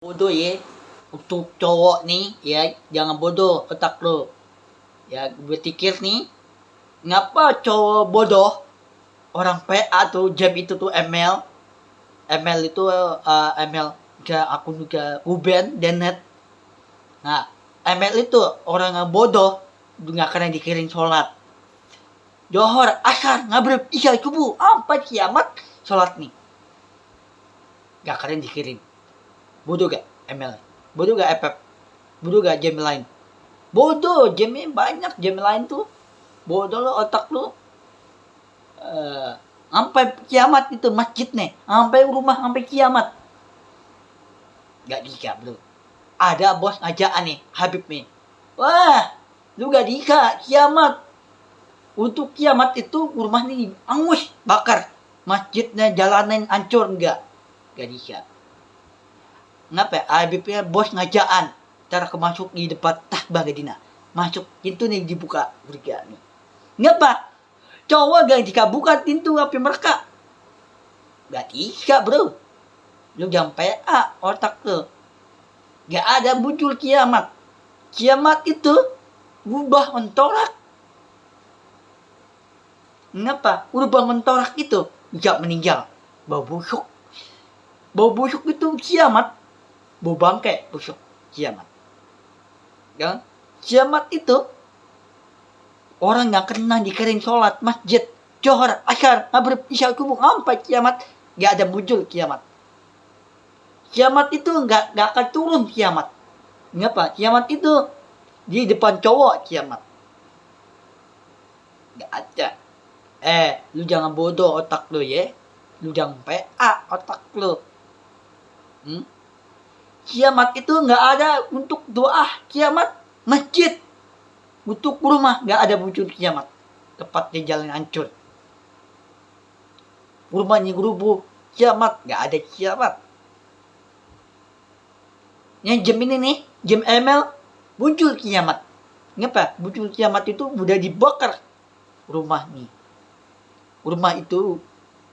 Bodoh ya, untuk cowok nih ya, jangan bodoh otak lo. Ya, berpikir nih, ngapa cowok bodoh, orang PA tuh, jam itu tuh ML, ML itu ML ke akun ke Uben Denet. Nah, ML itu orang yang bodoh, nggak kena dikirim sholat. Johor, asar, ngabrib, isya, subuh, apa kiamat, sholat nih. Gak kalian dikirim. Bodoh gak ML? Bodoh gak FF? Bodoh gak game lain? Bodoh, game banyak game lain tuh. Bodoh lo otak lo. Sampai kiamat itu masjid nih, sampai rumah sampai kiamat. Gak bisa bro. Ada bos ngajaan nih, Habib nih. Wah, lu gak dika kiamat. Untuk kiamat itu rumah nih angus, bakar. Masjidnya jalanan hancur enggak? Gak bisa. Ngapa? Habibnya bos ngajaan. Cara kemasuk di depan tah bagadina. Masuk pintu nih dibuka berga nih. Ngapa? Cowok gak dikabuka pintu api mereka. Gak bisa bro. Lu jangan PA otak tuh. Gak ada muncul kiamat. Kiamat itu ubah mentorak. Ngapa? Ubah mentorak itu gak meninggal. Bau busuk. Bau busuk itu kiamat. Bau bangkai busuk kiamat. Ya? Kiamat itu orang yang kena dikirim sholat masjid, Johor, asar, maghrib, isya, subuh, sampai kiamat gak ada muncul kiamat. Kiamat itu gak akan turun kiamat. Ngapa? Kiamat itu di depan cowok kiamat. Gak ada. Lu jangan bodoh otak lu ya. Lu jangan PA otak lu. Kiamat itu gak ada untuk doa kiamat masjid. Untuk rumah gak ada muncul kiamat. Tepatnya jalan hancur. Rumahnya rubuh kiamat gak ada kiamat. Yang jam ini nih, jam ML muncul kiamat. Ngapa? Muncul kiamat itu udah dibakar rumah nih. Rumah itu,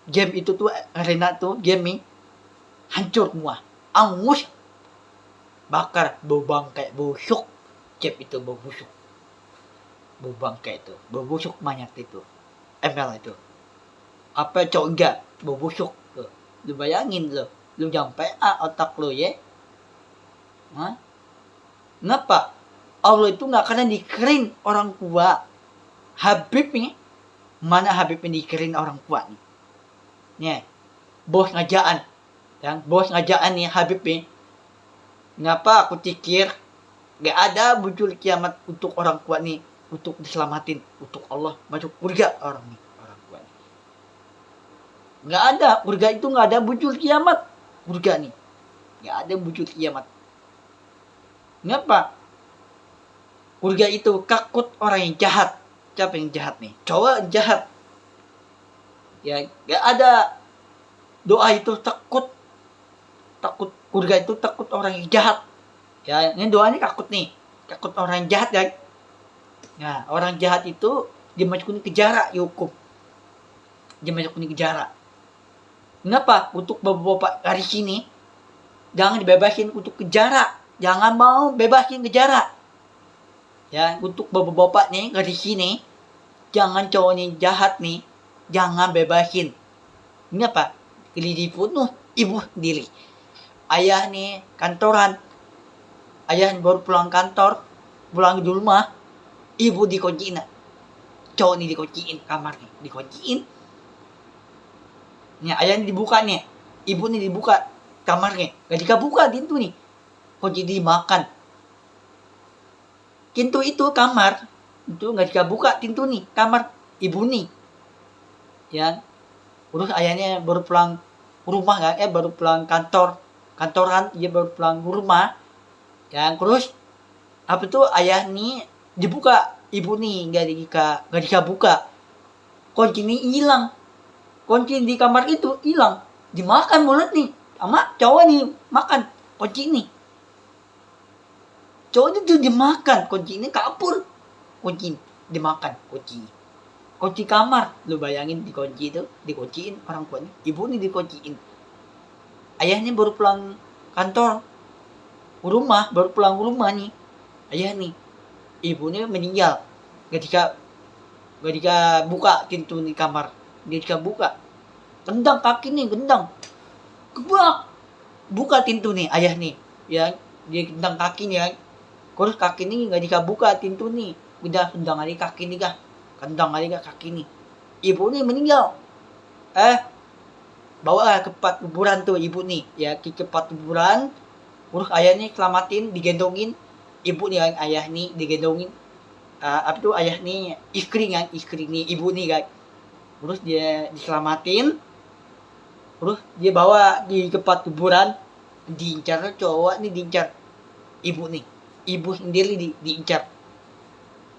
game itu tuh arena tuh game hancur semua. Angus. Bakar, bau bangkai, busuk. Game itu bau busuk. Bau bangkai itu, bau busuk banyak itu. ML itu. Apa cowok enggak? Bau busuk tuh. Lu bayangin lo, lu jangan PA otak lo ya. Hah? Kenapa? Allah itu nggak akan dikirim orang tua. Habib nih, mana Habib yang dikirim orang tua nih? Nih, bos ngajaan, yang bos ngajaan nih Habib nih. Ngapa aku pikir nggak ada muncul kiamat untuk orang tua nih, untuk diselamatin, untuk Allah masuk surga orang nih, orang tua nih. Nggak ada, surga itu nggak ada muncul kiamat, surga nih, nggak ada muncul kiamat. Ngapa? Surga itu takut orang yang jahat. Siapa yang jahat nih? Cowok jahat. Ya, gak ada doa itu takut surga itu takut orang yang jahat. Ya, ini doanya takut nih. Takut orang yang jahat ya. Nah, orang jahat itu dimasukin ke penjara, dihukum. Dimasukin ke penjara. Kenapa? Untuk bapak-bapak dari sini jangan dibebasin untuk penjara. Jangan mau bebasin penjara. Ya, untuk bapak-bapak nih dari sini, jangan cowoknya jahat nih, jangan bebasin. Ini apa? Dibunuh ibu sendiri. Ayah nih kantoran, ayah baru pulang kantor, pulang di rumah, ibu dikunciin. Cowok nih dikunciin kamarnya, dikunciin. Nih ayah nih dibuka nih, ibu nih dibuka kamarnya, gak dibuka pintu nih, kunci dimakan. Pintu itu kamar itu nggak dibuka pintu nih kamar ibu nih ya. Terus ayahnya baru pulang rumah kan, baru pulang kantoran, dia baru pulang rumah ya. Terus apa tuh ayah nih dibuka, ibu nih nggak dibuka, kunci nih hilang, kunci di kamar itu hilang, dimakan mulut nih sama cowok nih, makan kunci nih. Cowok itu dimakan, kunci ini kabur. Kunci dimakan, kunci kamar. Lu bayangin dikunci itu, dikunciin orang tuanya. Ibu ini dikunciin. Ayahnya baru pulang kantor, rumah, baru pulang rumah nih. Ayah nih, ibunya meninggal. Ketika buka pintu nih kamar, ketika buka, gendang kaki nih, gendang, kebak, buka pintu nih, ayah nih, ya, dia gendang kaki nih, ya. Terus kaki nih nggak buka pintu nih, udah gendang aja kaki nih kah, gendang aja kaki nih, ibu nih meninggal, bawa ke tempat kuburan tuh ibu nih, ya, ke tempat kuburan, terus ayah nih selamatin, digendongin, ibu nih kan, ayah nih digendongin, apa tuh ayah nih istri nih ibu nih kan, terus dia diselamatin, terus dia bawa di tempat kuburan, diincar cowok nih, diincar ibu nih, ibu sendiri diincar,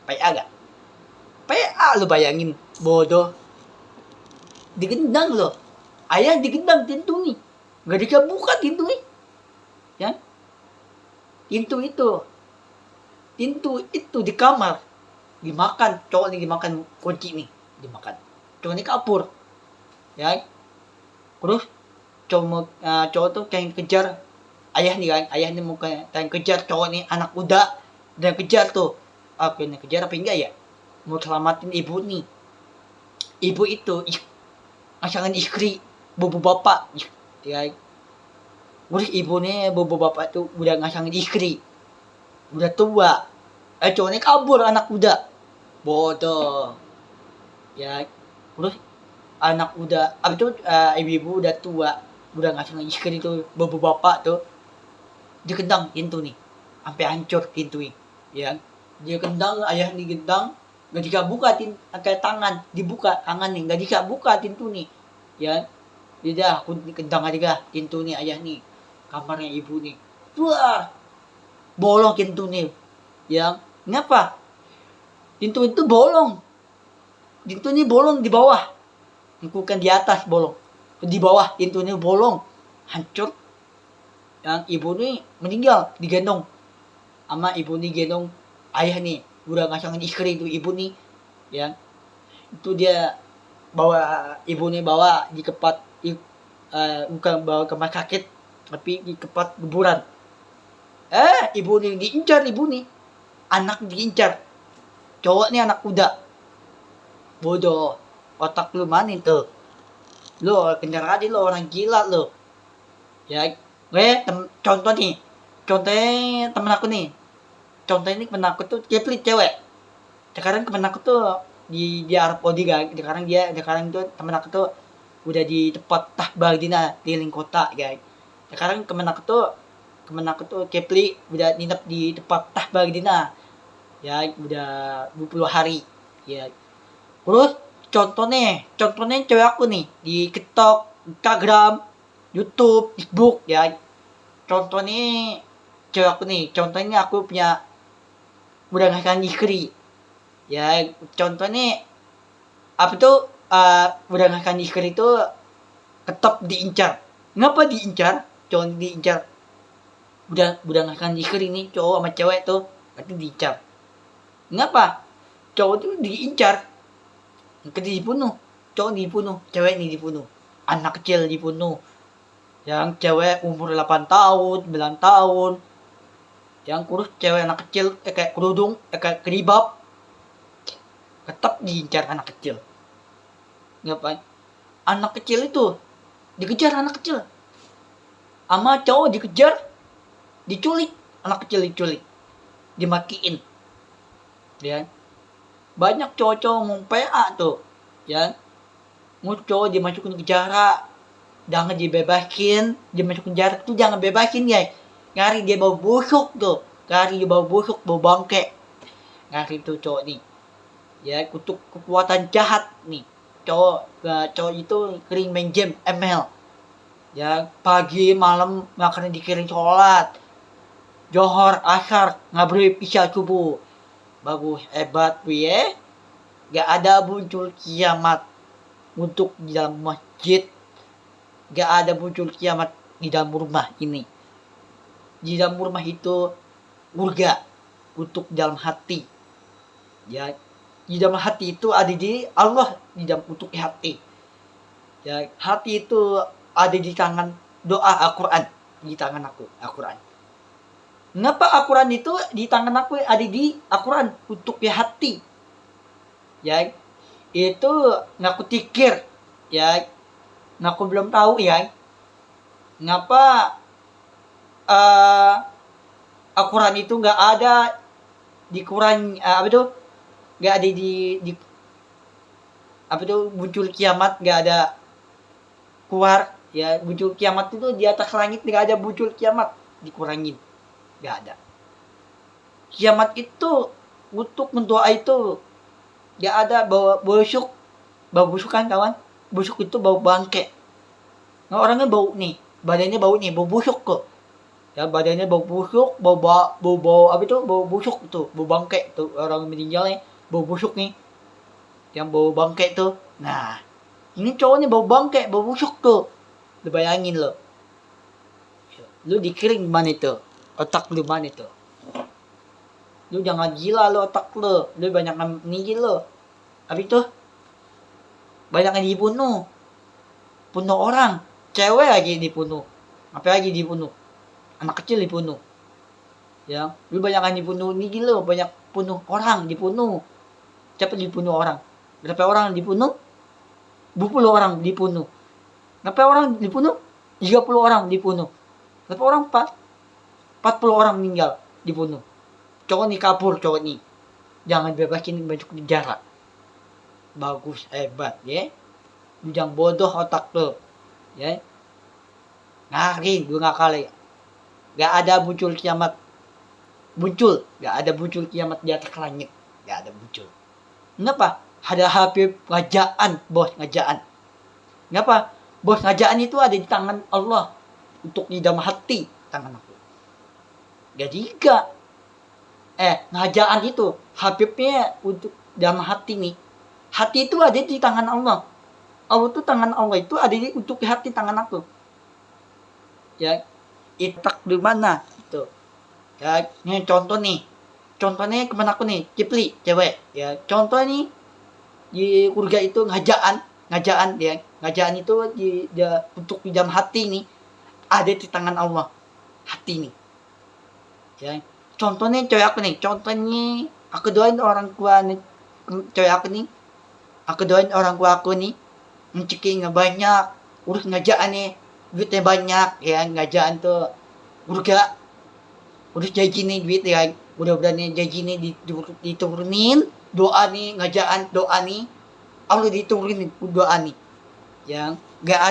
PA gak? PA lu bayangin, bodoh, digendang loh, ayah digendang pintu nih, nggak bisa buka pintu nih, ya, pintu itu di kamar, dimakan, cowok nih dimakan kunci nih, dimakan, cowok ini kabur, ya, terus cowok tuh kayak kejar ayah nih kan, ayah nih mau kayak kejar cowok nih, anak muda, dan kejar tuh, kayaknya kejar apa enggak ya, mau selamatin ibu nih, ibu itu pasangan istri bobo bapak, ya, terus ibu nih bobo bapak tuh udah ngasangin istri, udah tua, cowoknya kabur, anak muda, bodoh, ya, terus anak udah apa tuh, ibu-ibu udah tua, udah ngasih istri tuh bobo bapak tuh, dia kendang pintu nih, sampai hancur pintu nih, ya, dia kendang, ayah nih gendang, nggak bisa buka kayak tangan dibuka, tangan nih nggak bisa buka pintu nih, ya, dia aku kendang aja pintu nih, ayah nih, kamarnya ibu nih, wah, bolong pintu nih, ya, ngapa? Pintu itu bolong, pintu ini bolong di bawah, bukan di atas bolong, di bawah pintunya bolong, hancur. Yang ibu nih meninggal, digendong sama ibu nih, gendong ayah nih, udah ngasangin istri itu ibu nih, ya, itu dia bawa ibu nih, bawa di tempat, bukan bawa ke rumah sakit, tapi di tempat kuburan, ibu nih diincar, ibu nih, anak diincar, cowok nih anak muda, bodoh, otak lu mana tuh, lo kejar aja lo, orang gila lo, ya. Contohnya temen aku nih, contohnya ini temen aku tuh keplit cewek, sekarang temen aku tuh di Arab Saudi kan, sekarang tuh temen aku tuh udah di tempat Baldina di kota guys, sekarang temen aku tuh keplit udah nginep di tempat Baldina, ya, udah 20 hari, ya. Terus contohnya cewek aku nih di TikTok, Instagram, YouTube, Facebook, ya. Contohnya cewek aku nih, contohnya aku punya udah ngasih istri, ya. Contohnya apa tuh, udah ngasih istri itu tetap diincar. Ngapa diincar? Cowok diincar. Udah ngasih istri nih, cowok sama cewek tuh, itu diincar. Ngapa? Cowok tuh diincar, dibunuh, cowok dibunuh, cewek nih dibunuh, anak kecil dibunuh, yang cewek umur 8 tahun, 9 tahun, yang kurus cewek anak kecil, kayak kerudung, kayak keribab, tetap diincar anak kecil. Ngapain? Anak kecil itu dikejar, anak kecil sama cowok dikejar, diculik, anak kecil diculik, dimakiin, ya. Banyak cowok-cowok mau PA tuh, ya, mau cowok dimasukin ke penjara, jangan dibebasin, dimasukin penjara tuh jangan bebasin ya, ngari dia bau busuk tuh, bau bangke, ngari tuh cowok nih, ya, kutuk kekuatan jahat nih, cowok itu kering main game ML, ya, pagi malam makanya dikirim sholat, johor asar ngabrib isya subuh, bagus hebat tuh ya, gak ada muncul kiamat untuk di dalam masjid, gak ada muncul kiamat di dalam rumah ini. Di dalam rumah itu surga untuk dalam hati, ya. Di dalam hati itu ada di Allah, di dalam untuk hati, ya. Hati itu ada di tangan doa Al-Quran, di tangan aku Al-Quran, Ngapa Al-Quran itu di tangan aku ada di Al-Quran untuk di hati. Ya, itu ngaku tikir. Ya, ngaku belum tahu ya. Ngapa Al-Quran itu nggak ada di Quran apa itu? Nggak ada di apa itu muncul kiamat nggak ada keluar ya muncul kiamat itu di atas langit nggak ada muncul kiamat dikurangin nggak ada kiamat itu untuk mendoa itu nggak ada bau busuk kan kawan busuk itu bau bangke nah orangnya bau nih badannya bau busuk kok ya badannya bau busuk bau apa itu bau busuk tuh bau bangke tuh orang meninggalnya bau busuk nih yang bau bangke tuh nah ini cowoknya bau bangke bau busuk tuh lu bayangin lo lu dikirim mana itu otak lu mana itu lu jangan gila lo otak lu banyak meninggi lo habis itu banyak yang dibunuh orang cewek lagi dibunuh apa lagi dibunuh anak kecil dibunuh ya lu banyak yang dibunuh nih lo banyak bunuh orang dibunuh siapa dibunuh orang berapa orang dibunuh 20 orang dibunuh berapa orang dibunuh 30 orang dibunuh berapa orang 40 orang meninggal dibunuh cowok nih kabur cowok nih jangan bebasin masuk penjara bagus hebat ya jangan bodoh otak lo ya ngari gue nggak kali nggak ada muncul kiamat nggak ada muncul kiamat di atas langit nggak ada muncul kenapa ada Habib ngajaan bos ngajaan kenapa bos ngajaan itu ada di tangan Allah untuk di dalam hati tangan aku jadi enggak ngajaan itu Habibnya untuk dalam hati nih hati itu ada di tangan Allah itu tangan Allah itu ada di untuk di hati tangan aku ya itak di mana itu ya ini contohnya kemana aku nih Kipli cewek ya contoh nih di surga itu ngajaan ya ngajaan itu untuk di dalam hati nih ada di tangan Allah hati nih ya contohnya cewek aku nih contohnya aku doain orang tua nih cewek aku nih aku doain orang tua aku nih mencekiknya banyak urus ngajaan nih duitnya banyak ya ngajaan tuh surga urus janji nih duit ya mudah-mudahan janji nih diturunin doa nih ngajaan doa nih Allah diturunin doa nih yang nggak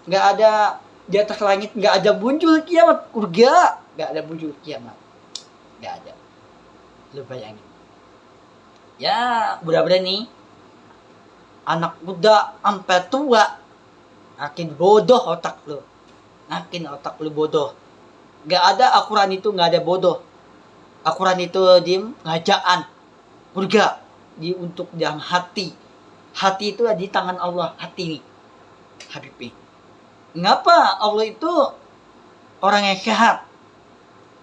ada di atas langit nggak ada muncul kiamat surga nggak ada muncul kiamat nggak ada lu bayangin ya mudah-mudahan nih anak muda sampai tua makin bodoh otak lu bodoh nggak ada Al-Quran itu nggak ada bodoh Al-Quran itu ngajaan surga untuk dalam hati itu di tangan Allah hati nih Habibie ngapa Allah itu orang yang sehat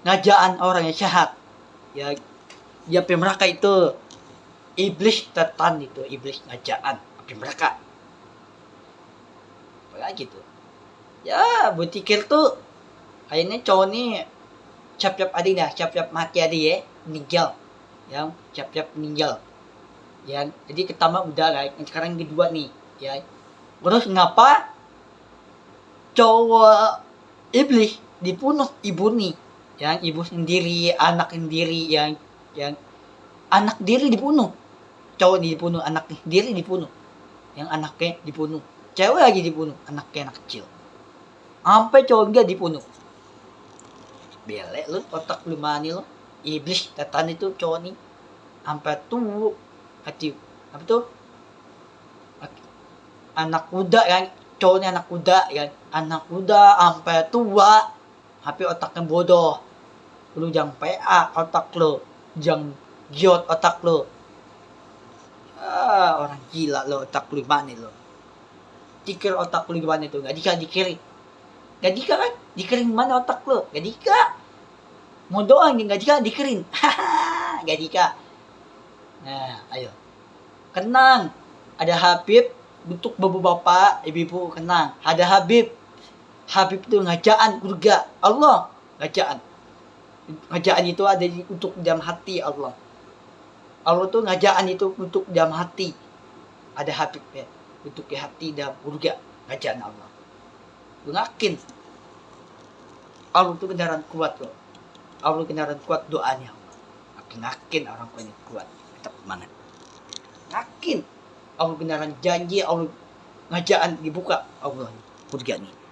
ngajaan orang yang sehat ya dia pemeraka itu iblis setan itu iblis ngajaan pemeraka kayak gitu ya berpikir tuh kayaknya cowok nih cap-cap mati ada ya meninggal yang cap-cap meninggal ya jadi pertama udah lah sekarang kedua nih ya terus ngapa cowok iblis dibunuh ibu nih yang ibu sendiri anak sendiri yang anak diri dibunuh cowok dibunuh anak diri dibunuh yang anaknya dibunuh cewek lagi dibunuh anaknya anak kecil sampai cowok dia dibunuh belek lu otak lu mani lu iblis setan itu cowok nih sampai tuh hati apa tuh anak kuda kan cowoknya anak kuda sampai tua tapi otaknya bodoh lu jangan PA otak lu jangan giot otak lu orang gila lo otak lu mana lo pikir otak lu gimana itu nggak dikiri kan dikirim mana otak lu gak dika mau doang gak dika dikirim gak dika nah ayo kenang ada Habib untuk bapak-bapak ibu-ibu kenang ada Habib itu ngajaan surga Allah ngajaan ngajaan itu ada untuk dalam hati Allah. Allah tuh ngajaan itu untuk dalam hati. Ada Habib ya, untuk ke hati dalam surga ngajaan Allah. Lu yakin Allah tuh kendaraan kuat loh. Allah kendaraan kuat doanya Allah. Yakin orang punya kuat. Tetap semangat. Yakin Allah kendaraan janji Allah ngajaan dibuka Allah surga nih.